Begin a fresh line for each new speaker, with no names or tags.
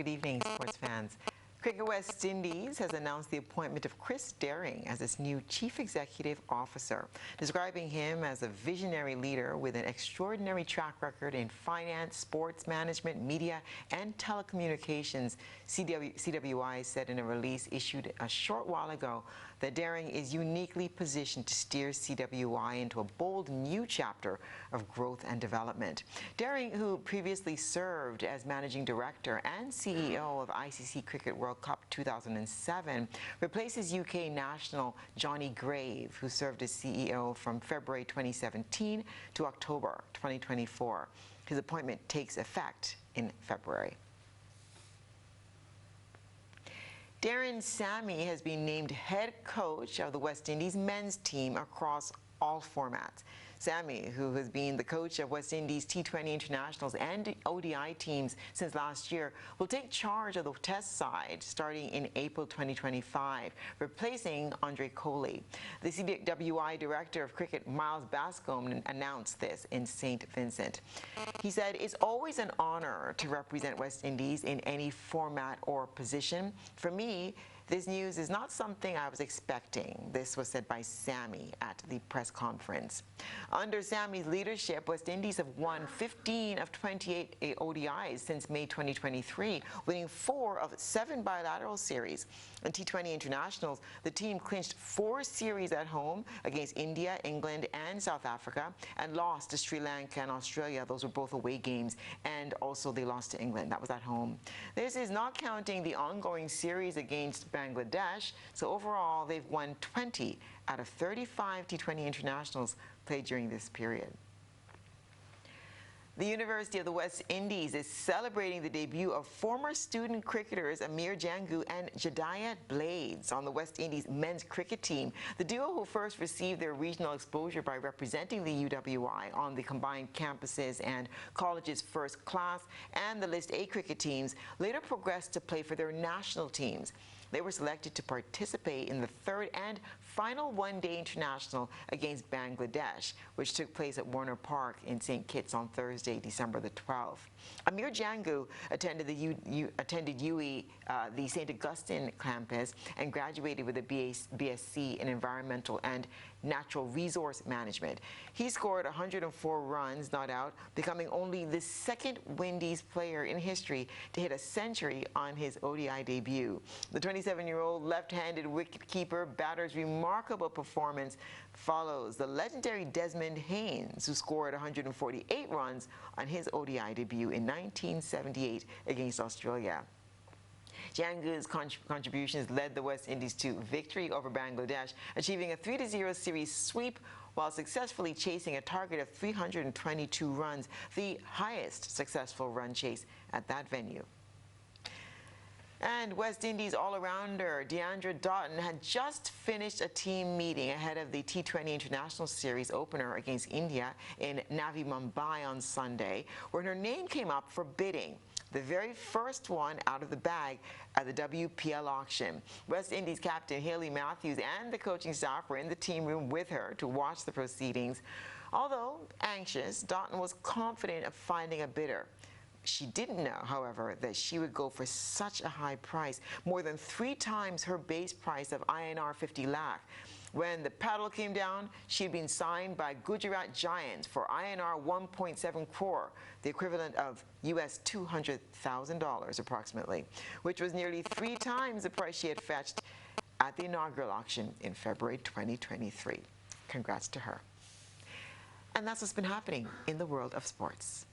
Good evening, sports fans. Cricket West Indies has announced the appointment of Chris Daring as its new Chief Executive Officer, describing him as a visionary leader with an extraordinary track record in finance, sports management, media, and telecommunications. CWI said in a release issued a short while ago that Daring is uniquely positioned to steer CWI into a bold new chapter of growth and development. Daring, who previously served as Managing Director and CEO of ICC Cricket World Cup 2007, replaces UK national Johnny Grave, who served as CEO from February 2017 to October 2024. His appointment takes effect in February. Darren Sammy has been named head coach of the West Indies men's team across all formats. Sammy, who has been the coach of West Indies T20 internationals and ODI teams since last year, will take charge of the test side starting in April 2025, replacing Andre Coley. The CWI Director of Cricket, Miles Bascombe, announced this in St. Vincent. He said, "It's always an honor to represent West Indies in any format or position. For me, this news is not something I was expecting." This was said by Sammy at the press conference. Under Sammy's leadership, West Indies have won 15 of 28 ODIs since May 2023, winning 4 of 7 bilateral series. In T20 internationals, the team clinched 4 series at home against India, England, and South Africa, and lost to Sri Lanka and Australia. Those were both away games, and also they lost to England. That was at home. This is not counting the ongoing series against Bangladesh, so overall they've won 20 out of 35 T20 internationals played during this period. The University of the West Indies is celebrating the debut of former student cricketers Amir Jangu and Jediah Blades on the West Indies men's cricket team. The duo, who first received their regional exposure by representing the UWI on the combined campuses and college's first class and the List A cricket teams, later progressed to play for their national teams. They were selected to participate in the third and final one-day international against Bangladesh, which took place at Warner Park in St. Kitts on Thursday, December the 12th. Amir Jangu attended UWI, the St. Augustine campus, and graduated with a BSc in Environmental and Natural Resource Management. He scored 104 runs, not out, becoming only the second Windies player in history to hit a century on his ODI debut. The 27-year-old left-handed wicketkeeper batter's remarkable performance follows the legendary Desmond Haynes, who scored 148 runs on his ODI debut in 1978 against Australia. Jangu's contributions led the West Indies to victory over Bangladesh, achieving a 3-0 series sweep while successfully chasing a target of 322 runs, the highest successful run chase at that venue. And West Indies all-arounder Deandra Doughton had just finished a team meeting ahead of the T20 International Series opener against India in Navi Mumbai on Sunday, where her name came up for bidding, the very first one out of the bag at the WPL auction. West Indies captain Hayley Matthews and the coaching staff were in the team room with her to watch the proceedings. Although anxious, Doughton was confident of finding a bidder. She didn't know, however, that she would go for such a high price, more than 3 times her base price of INR 50 lakh. When the paddle came down, she had been signed by Gujarat Giants for INR 1.7 crore, the equivalent of US $200,000 approximately, which was nearly 3 times the price she had fetched at the inaugural auction in February 2023. Congrats to her. And that's what's been happening in the world of sports.